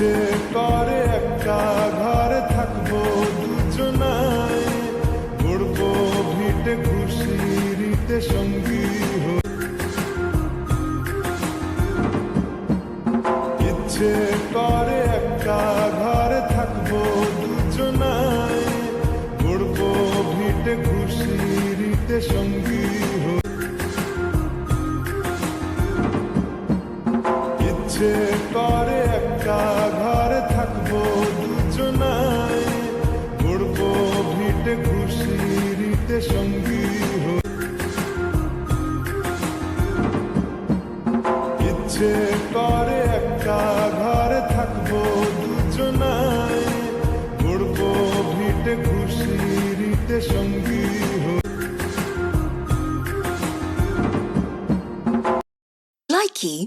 ইচ্ছে করে একা ঘরে থাকবো দুজনায়, ঘুরবো ভিটে খুশিতে সঙ্গী হয়ে। ইচ্ছে করে একা ঘরে থাকবো দুজনায়, ঘুরবো ভিটে খুশিতে সঙ্গী হয়ে। ইচ্ছে করে একা ঘরে থাকবো দুজনায়, ঘুরবো ভিটে খুশিতে সঙ্গী হয়ে। ইচ্ছে করে একা ঘরে থাকবো দুজনায়, ঘুরবো ভিটে খুশিতে সঙ্গী হয়ে। Likey